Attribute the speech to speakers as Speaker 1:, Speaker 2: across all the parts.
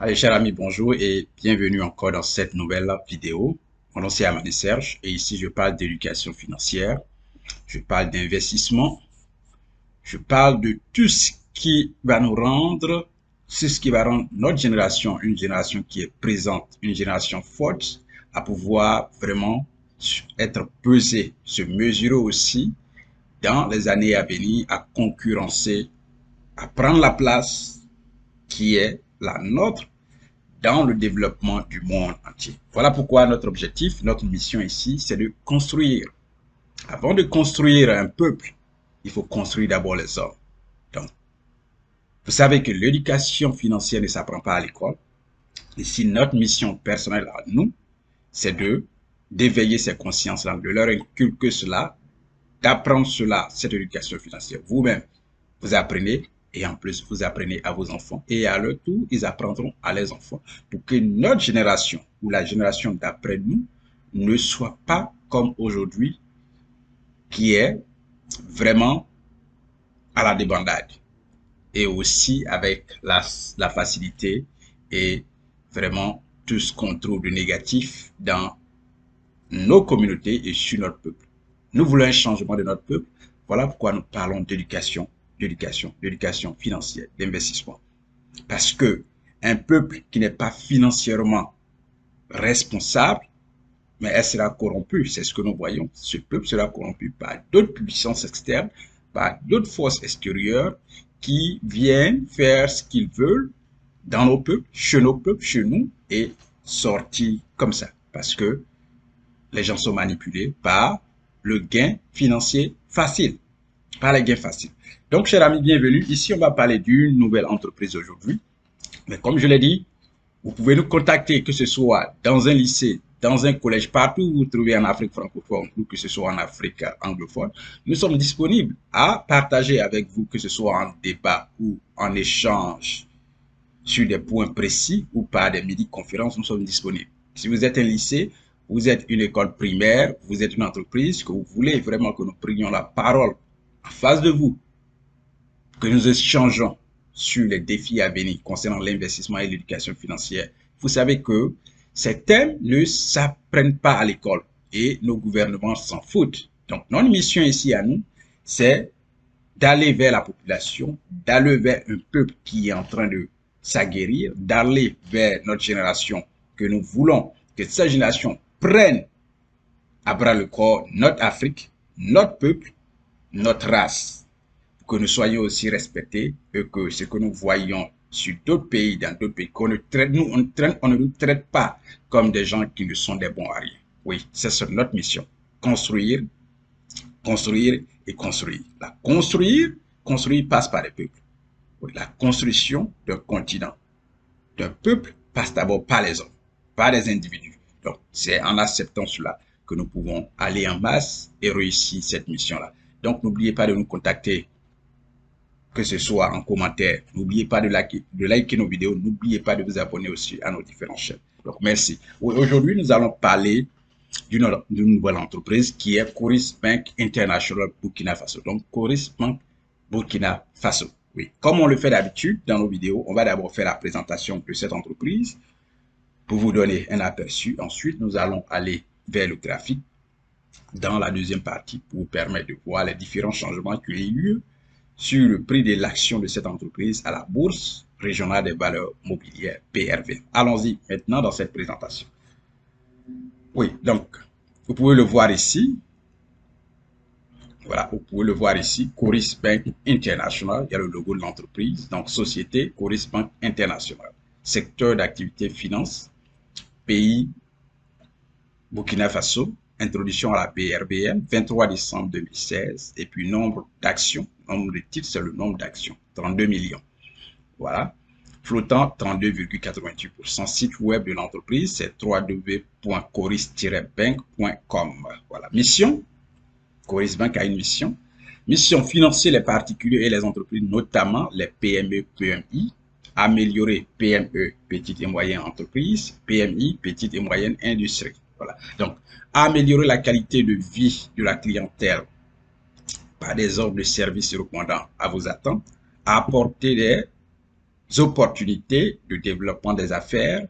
Speaker 1: Allez, chers amis, bonjour et bienvenue encore dans cette nouvelle vidéo. Mon nom c'est Amani Serge et ici je parle d'éducation financière, je parle d'investissement, je parle de tout ce qui va nous rendre, c'est ce qui va rendre notre génération une génération qui est présente, une génération forte à pouvoir vraiment être pesée, se mesurer aussi dans les années à venir à concurrencer, à prendre la place qui est la nôtre dans le développement du monde entier. Voilà pourquoi notre objectif, notre mission ici, c'est de construire. Avant de construire un peuple, il faut construire d'abord les hommes. Donc, vous savez que l'éducation financière ne s'apprend pas à l'école. Ici, notre mission personnelle à nous, c'est de d'éveiller ces consciences-là, de leur inculquer cela, d'apprendre cela, cette éducation financière. Vous-même, vous apprenez et en plus, vous apprenez à vos enfants et à leur tour, ils apprendront à leurs enfants pour que notre génération ou la génération d'après nous ne soit pas comme aujourd'hui qui est vraiment à la débandade et aussi avec la facilité et vraiment tout ce qu'on trouve de négatif dans nos communautés et sur notre peuple. Nous voulons un changement de notre peuple. Voilà pourquoi nous parlons d'éducation financière, d'investissement. Parce que un peuple qui n'est pas financièrement responsable, mais elle sera corrompue. C'est ce que nous voyons. Ce peuple sera corrompu par d'autres puissances externes, par d'autres forces extérieures qui viennent faire ce qu'ils veulent dans nos peuples, chez nous, et sortir comme ça. Parce que les gens sont manipulés par le gain financier facile, par les gains faciles. Donc, chers amis, bienvenue. Ici, on va parler d'une nouvelle entreprise aujourd'hui. Mais comme je l'ai dit, vous pouvez nous contacter, que ce soit dans un lycée, dans un collège, partout où vous vous trouvez en Afrique francophone ou que ce soit en Afrique anglophone. Nous sommes disponibles à partager avec vous, que ce soit en débat ou en échange sur des points précis ou par des midi-conférences, nous sommes disponibles. Si vous êtes un lycée, vous êtes une école primaire, vous êtes une entreprise, que vous voulez vraiment que nous prenions la parole en face de vous, que nous échangeons sur les défis à venir concernant l'investissement et l'éducation financière. Vous savez que ces thèmes ne s'apprennent pas à l'école et nos gouvernements s'en foutent. Donc, notre mission ici à nous, c'est d'aller vers la population, d'aller vers un peuple qui est en train de s'aguerrir, d'aller vers notre génération que nous voulons que cette génération prenne à bras le corps notre Afrique, notre peuple, notre race, pour que nous soyons aussi respectés et que ce que nous voyons sur d'autres pays, dans d'autres pays, qu'on ne traite, on ne nous traite pas comme des gens qui ne sont des bons à rien. Oui, c'est notre mission. Construire, construire et construire. Construire passe par les peuples. Oui, la construction d'un continent, d'un peuple, passe d'abord par les hommes, par les individus. Donc, c'est en acceptant cela que nous pouvons aller en masse et réussir cette mission-là. Donc, n'oubliez pas de nous contacter, que ce soit en commentaire. N'oubliez pas de liker nos vidéos. N'oubliez pas de vous abonner aussi à nos différentes chaînes. Donc, merci. Aujourd'hui, nous allons parler d'une nouvelle entreprise qui est Coris Bank International Burkina Faso. Donc, Coris Bank Burkina Faso. Oui, comme on le fait d'habitude dans nos vidéos, on va d'abord faire la présentation de cette entreprise pour vous donner un aperçu. Ensuite, nous allons aller vers le graphique dans la deuxième partie pour vous permettre de voir les différents changements qui ont eu lieu sur le prix de l'action de cette entreprise à la Bourse régionale des valeurs mobilières, BRV. Allons-y maintenant dans cette présentation. Oui, donc, vous pouvez le voir ici. Voilà, vous pouvez le voir ici, Coris Bank International, il y a le logo de l'entreprise, donc société Coris Bank International. Secteur d'activité finance, pays Burkina Faso, introduction à la BRBM, 23 décembre 2016, et puis nombre d'actions, nombre de titres, c'est le nombre d'actions, 32 millions. Voilà. Flottant, 32,88%. Site web de l'entreprise, c'est www.coris-bank.com. Voilà. Mission, Coris Bank a une mission. Mission, financer les particuliers et les entreprises, notamment les PME, PMI. Améliorer PME, petites et moyennes entreprises, PMI, petites et moyennes industries. Voilà. Donc, améliorer la qualité de vie de la clientèle par des offres de services répondant à vos attentes. Apporter des opportunités de développement des affaires,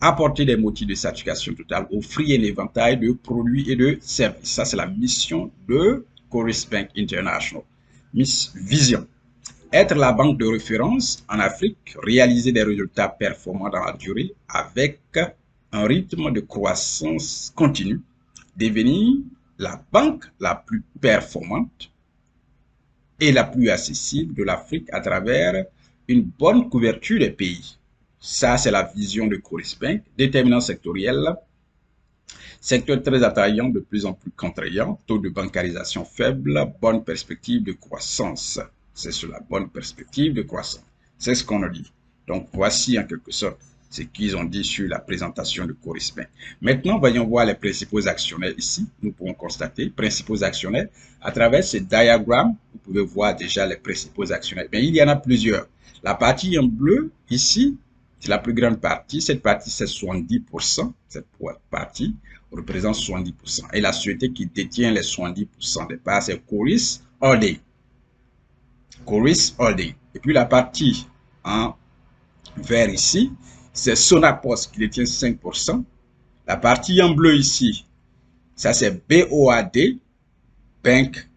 Speaker 1: apporter des motifs de satisfaction totale, offrir un éventail de produits et de services. Ça, c'est la mission de Coris Bank International. Vision. Être la banque de référence en Afrique, réaliser des résultats performants dans la durée avec un rythme de croissance continue, devenir la banque la plus performante et la plus accessible de l'Afrique à travers une bonne couverture des pays. Ça, c'est la vision de Coris Bank, déterminant sectoriel, secteur très attrayant, de plus en plus contraignant, taux de bancarisation faible, bonne perspective de croissance. C'est sur la bonne perspective de croissance. C'est ce qu'on a dit. Donc, voici en quelque sorte ce qu'ils ont dit sur la présentation de Coris Bank. Maintenant, voyons voir les principaux actionnaires ici. Nous pouvons constater, principaux actionnaires, à travers ce diagramme, vous pouvez voir déjà les principaux actionnaires. Mais il y en a plusieurs. La partie en bleu, ici, c'est la plus grande partie. Cette partie, c'est 70%. Cette partie représente 70%. Et la société qui détient les 70% des parts, c'est Coris Holding. Coris Holding. Et puis la partie en vert ici, c'est Sonapos qui détient 5%. La partie en bleu ici, ça c'est BOAD, Banque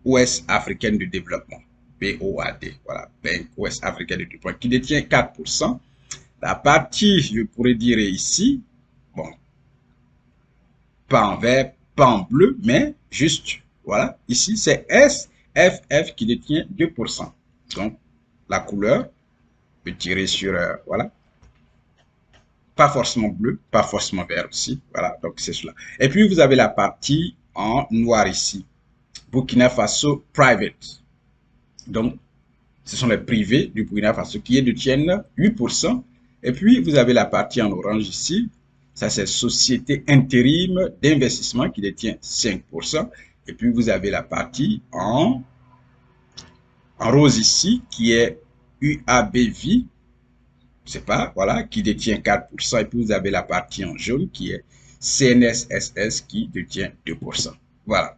Speaker 1: Ouest Africaine de Développement. BOAD, voilà, Banque Ouest Africaine de Développement, qui détient 4%. La partie, je pourrais dire ici, bon, pas en vert, pas en bleu, mais juste, voilà, ici c'est SFF qui détient 2%. Donc, la couleur peut tirer sur, voilà, pas forcément bleu, pas forcément vert aussi, voilà, donc c'est cela. Et puis, vous avez la partie en noir ici, Burkina Faso Private. Donc, ce sont les privés du Burkina Faso qui détiennent 8%. Et puis, vous avez la partie en orange ici. Ça, c'est Société Intérim d'Investissement qui détient 5%. Et puis, vous avez la partie en rose ici qui est UABV. C'est pas, voilà, qui détient 4%. Et puis, vous avez la partie en jaune qui est CNSSS qui détient 2%. Voilà.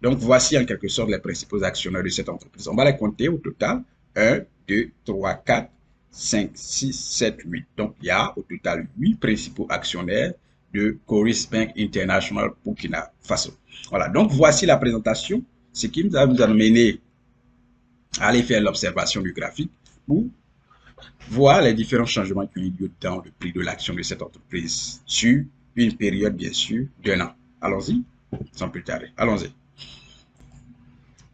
Speaker 1: Donc, voici en quelque sorte les principaux actionnaires de cette entreprise. On va les compter au total. 1, 2, 3, 4, 5, 6, 7, 8. Donc, il y a au total 8 principaux actionnaires de Coris Bank International Burkina Faso. Voilà, donc voici la présentation, ce qui nous a amené à aller faire l'observation du graphique pour voir les différents changements qui ont eu lieu dans le prix de l'action de cette entreprise sur une période, bien sûr, d'1 an. Allons-y, sans plus tarder. Allons-y.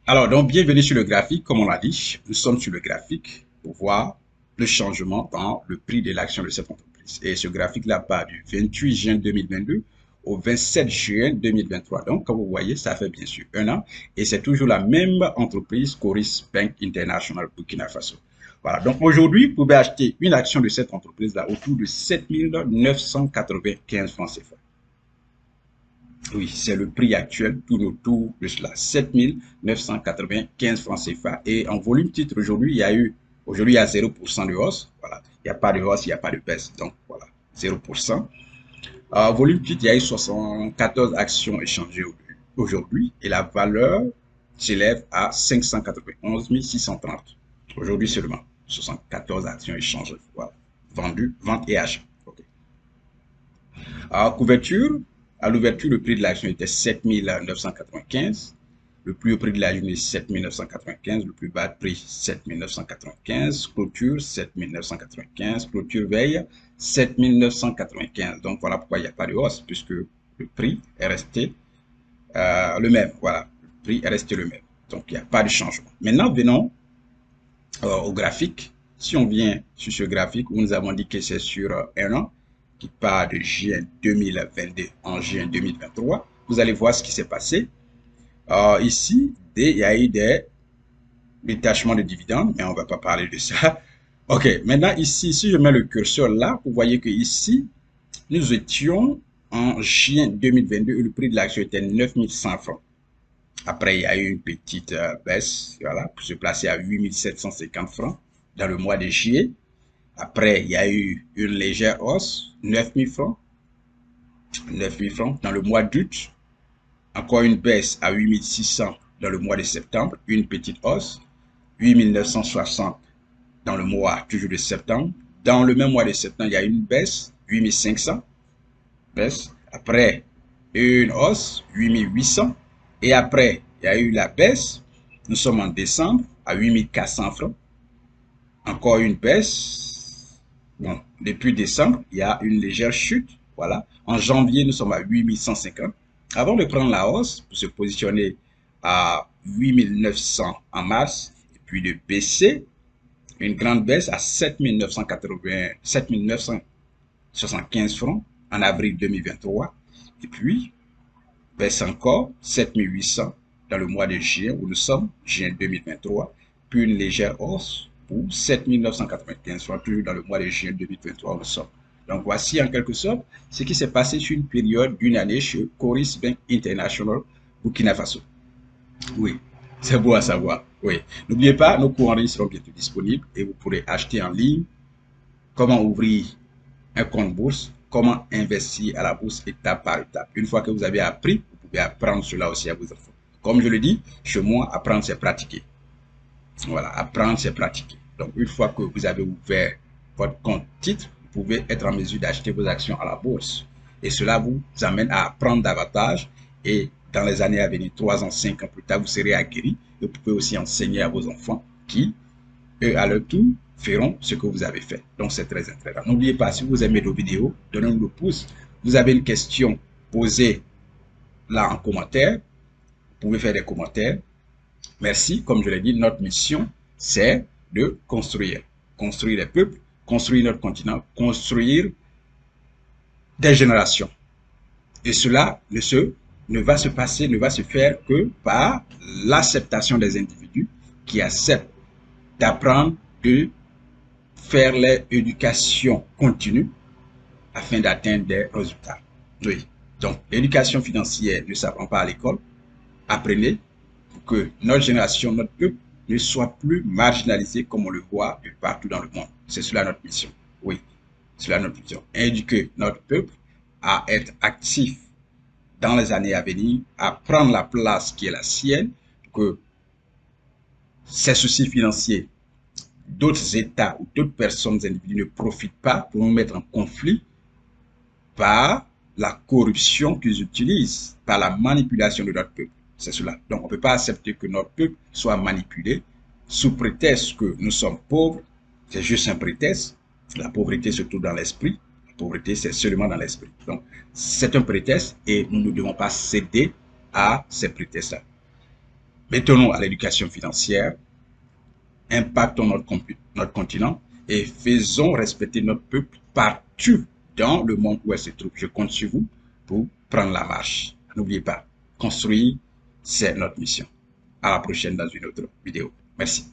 Speaker 1: Alors, donc, bienvenue sur le graphique. Comme on l'a dit, nous sommes sur le graphique pour voir le changement dans le prix de l'action de cette entreprise. Et ce graphique-là part du 28 juin 2022 au 27 juin 2023. Donc, comme vous voyez, ça fait bien sûr 1 an. Et c'est toujours la même entreprise, Coris Bank International Burkina Faso. Voilà. Donc, aujourd'hui, vous pouvez acheter une action de cette entreprise-là autour de 7 995 francs CFA. Oui, c'est le prix actuel, tout autour de cela, 7 995 francs CFA. Et en volume titre, aujourd'hui, il y a 0% de hausse. Voilà, il n'y a pas de hausse, il n'y a pas de baisse. Donc, voilà, 0%. Volume titre, il y a eu 74 actions échangées aujourd'hui et la valeur s'élève à 591 630. Aujourd'hui seulement, 74 actions échangées. Voilà, vendues, vente et achat. Okay. Couverture. À l'ouverture, le prix de l'action était 7 995. Le plus haut prix de la journée, 7 995. Le plus bas prix, 7 995. Clôture, 7 995. Clôture veille, 7 995. Donc, voilà pourquoi il n'y a pas de hausse, puisque le prix est resté le même. Voilà, le prix est resté le même. Donc, il n'y a pas de changement. Maintenant, venons au graphique. Si on vient sur ce graphique où nous avons dit que c'est sur 1 an, qui part de juin 2022 en juin 2023, vous allez voir ce qui s'est passé. Ici, il y a eu des détachements de dividendes, mais on ne va pas parler de ça. Ok, maintenant ici, si je mets le curseur là, vous voyez que ici, nous étions en juin 2022 et le prix de l'action était 9100 francs. Après, il y a eu une petite baisse, voilà, pour se placer à 8750 francs dans le mois de juillet. Après, il y a eu une légère hausse, 9000 francs. 9000 francs dans le mois d'août. Encore une baisse à 8600 dans le mois de septembre. Une petite hausse, 8960 dans le mois toujours de septembre. Dans le même mois de septembre, il y a une baisse, 8500, baisse. Après, une hausse, 8800. Et après, il y a eu la baisse. Nous sommes en décembre à 8400 francs. Encore une baisse. Bon, depuis décembre, il y a une légère chute. Voilà. En janvier, nous sommes à 8150. Avant de prendre la hausse, pour se positionner à 8900 en mars, et puis de baisser, une grande baisse à 7975 francs en avril 2023. Et puis, baisse encore 7800 dans le mois de juin où nous sommes, juin 2023. Puis une légère hausse pour 7995 francs, toujours dans le mois de juin 2023 où nous sommes. Donc voici en quelque sorte ce qui s'est passé sur une période d'une année chez Coris Bank International Burkina Faso. Oui, c'est beau à savoir. Oui. N'oubliez pas, nos cours en ligne seront bientôt disponibles et vous pourrez acheter en ligne comment ouvrir un compte bourse, comment investir à la bourse étape par étape. Une fois que vous avez appris, vous pouvez apprendre cela aussi à vos enfants. Comme je le dis, chez moi, apprendre c'est pratiquer. Voilà, apprendre c'est pratiquer. Donc une fois que vous avez ouvert votre compte titre, vous pouvez être en mesure d'acheter vos actions à la bourse. Et cela vous amène à apprendre davantage et dans les années à venir, 3 ans, 5 ans plus tard, vous serez aguerri et vous pouvez aussi enseigner à vos enfants qui, eux, à leur tour, feront ce que vous avez fait. Donc, c'est très intéressant. N'oubliez pas, si vous aimez nos vidéos, donnez-nous le pouce. Vous avez une question, posez-la en commentaire. Vous pouvez faire des commentaires. Merci. Comme je l'ai dit, notre mission, c'est de construire. Construire les peuples, construire notre continent, construire des générations. Et cela ne va se passer, ne va se faire que par l'acceptation des individus qui acceptent d'apprendre, de faire l'éducation continue afin d'atteindre des résultats. Oui. Donc, l'éducation financière ne s'apprend pas à l'école. Apprenez pour que notre génération, notre peuple, ne soit plus marginalisé comme on le voit de partout dans le monde. C'est cela notre mission. Oui, c'est cela notre mission. Éduquer notre peuple à être actif dans les années à venir, à prendre la place qui est la sienne, que ces soucis financiers d'autres États ou d'autres personnes individuelles ne profitent pas pour nous mettre en conflit par la corruption qu'ils utilisent, par la manipulation de notre peuple. C'est cela. Donc, on ne peut pas accepter que notre peuple soit manipulé sous prétexte que nous sommes pauvres. C'est juste un prétexte. La pauvreté se trouve dans l'esprit. La pauvreté, c'est seulement dans l'esprit. Donc, c'est un prétexte et nous ne devons pas céder à ces prétextes-là. Mettons-nous à l'éducation financière, impactons notre continent et faisons respecter notre peuple partout dans le monde où elle se trouve. Je compte sur vous pour prendre la marche. N'oubliez pas, construire, c'est notre mission. À la prochaine dans une autre vidéo. Merci.